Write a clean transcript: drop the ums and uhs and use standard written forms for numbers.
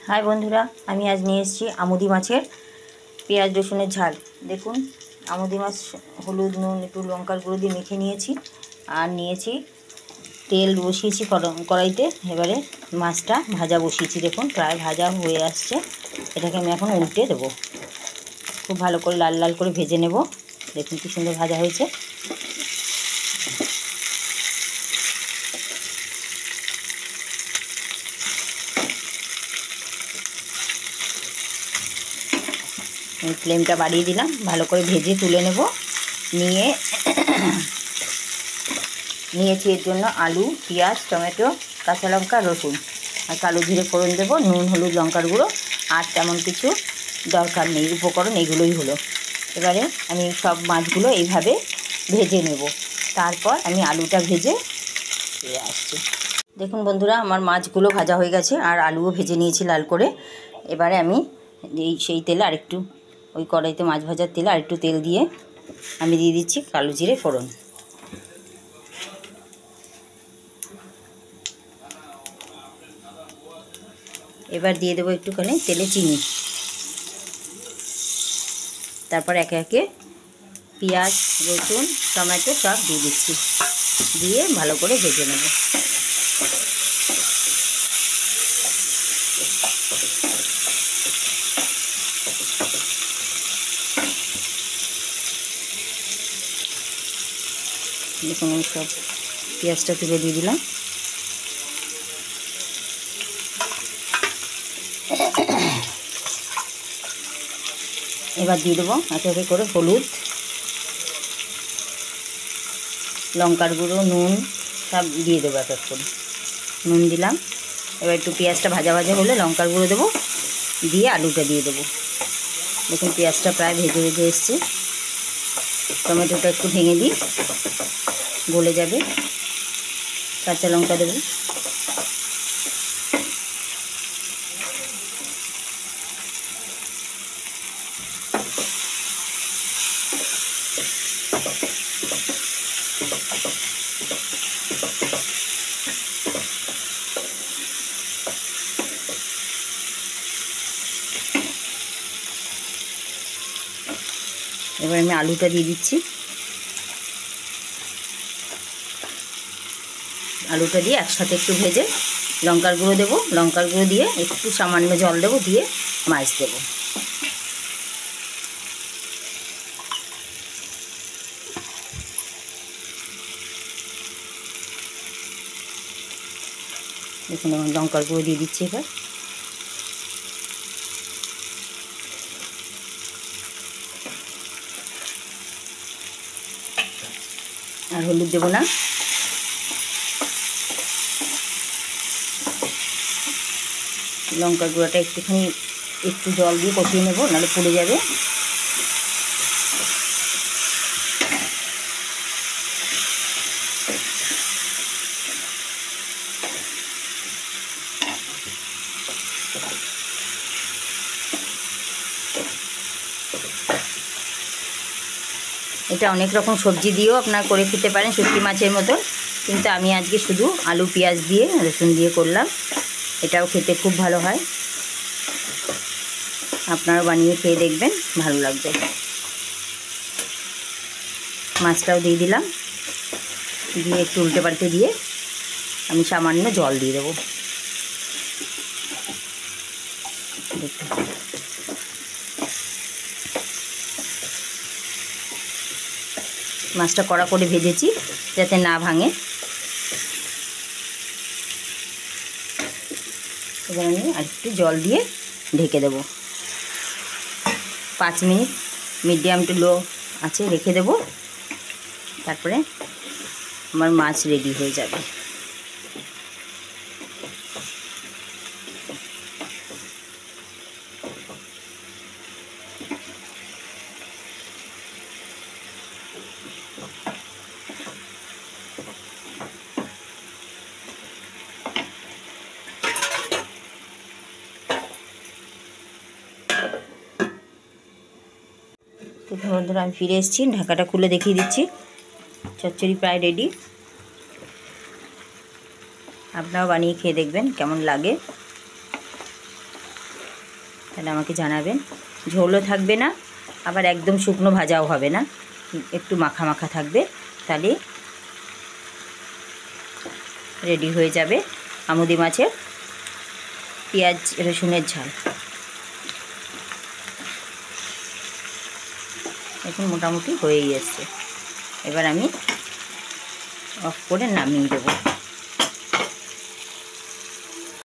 High বন্ধুরা, আমি আজ নিয়ে এসেছি আমুদি মাছের পেঁয়াজ রসুনের ঝাল। দেখুন, আমুদি মাছ হলুদ নুন একটু লঙ্কার গুঁড়ো দিয়ে মেখে নিয়েছি। আর নিয়েছি তেল বসিয়েছি কড়াইতে। এবারে মাছটা ভাজা বসিয়েছি। দেখুন প্রায় ভাজা হয়ে আসছে। এটাকে আমি এখন উল্টে দেবো। খুব ভালো করে লাল লাল করে ভেজে নেব। দেখুন কি সুন্দর ভাজা হয়েছে। ফ্লেমটা বাড়িয়ে দিলাম, ভালো করে ভেজে তুলে নেব। নিয়েছি এর জন্য আলু, পেঁয়াজ, টমেটো, কাঁচা লঙ্কা, রসুন আর কালো জিরে ফোড়ন দেবো। নুন হলুদ লঙ্কার গুঁড়ো আর তেমন কিছু দরকার নেই, উপকরণ এগুলোই হলো। এবারে আমি সব মাছগুলো এইভাবে ভেজে নেব। তারপর আমি আলুটা ভেজে ফিরে আসছি। দেখুন বন্ধুরা, আমার মাছগুলো ভাজা হয়ে গেছে আর আলুও ভেজে নিয়েছি লাল করে। এবারে আমি সেই তেলে আরেকটু, ওই কড়াইতে মাছ ভাজার তেলে আরেকটু তেল দিয়ে আমি দিয়ে দিচ্ছি কালো জিরে ফোড়ন। এবার দিয়ে দেবো একটুখানি তেলে চিনি। তারপর একে একে পেঁয়াজ রসুন টমেটো সব দিয়ে দিচ্ছি, দিয়ে ভালো করে ভেজে নেব। দেখুন আমি সব পেঁয়াজটা তুলে দিয়ে দিলাম। এবার দিয়ে দেবো একে একে করে হলুদ লঙ্কার গুঁড়ো নুন সব দিয়ে দেবো এক এক করে। নুন দিলাম। এবার একটু পেঁয়াজটা ভাজা ভাজা হলে লঙ্কার গুঁড়ো দেবো, দিয়ে আলুটা দিয়ে দেবো। দেখুন পেঁয়াজটা প্রায় ভেজে ভেজে এসছে। টমেটোটা একটু ভেঙে দিই, গলে যাবে। কাঁচা লঙ্কা দেবো। এবার আমি আলুটা দিয়ে দিচ্ছি। আলুটা দিয়ে একসাথে একটু ভেজে লঙ্কার গুঁড়ো দেবো। লঙ্কার গুঁড়ো দিয়ে একটু সামান্য জল দেবো, দিয়ে মাছ দেবো। দেখুন আমার লঙ্কার গুঁড়ো দিয়ে দিচ্ছি। এবার আর হলুদ দেবো না। লঙ্কার গুঁড়োটা একটুখানি একটু জল দিয়ে কষিয়ে নেবো, নাহলে পুড়ে যাবে। এটা অনেক রকম সবজি দিয়েও আপনারা করে খেতে পারেন, শুটকি মাছের মতন, কিন্তু আমি আজকে শুধু আলু পেঁয়াজ দিয়ে রসুন দিয়ে করলাম। এটাও খেতে খুব ভালো হয়। আপনারা বানিয়ে খেয়ে দেখবেন, ভালো লাগবে। মাছটাও দিয়ে দিলাম, দিয়ে একটু উল্টে পাল্টে দিয়ে আমি সামান্য জল দিয়ে দেবো। মাছটা কড়া করে ভেজেছি যাতে না ভাঙে। এবার আমি আরেকটু জল দিয়ে ঢেকে দেবো। 5 মিনিট মিডিয়াম টু লো আছে রেখে দেবো। তারপরে আমার মাছ রেডি হয়ে যাবে। তো বন্ধুরা, আমি ফিরে এসেছি। ঢাকাটা খুলে দেখিয়ে দিচ্ছি। চচ্চড়ি প্রায় রেডি। আপনারাও বানিয়ে খেয়ে দেখবেন কেমন লাগে। তাহলে আমাকে জানাবেন। ঝোলও থাকবে না, আবার একদম শুকনো ভাজাও হবে না, একটু মাখা মাখা থাকবে। তাহলে রেডি হয়ে যাবে আমুদি মাছের পেঁয়াজ রসুনের ঝাল। এখন মোটামুটি হয়েই এসছে। এবার আমি অফ করে নামিয়ে দেবো।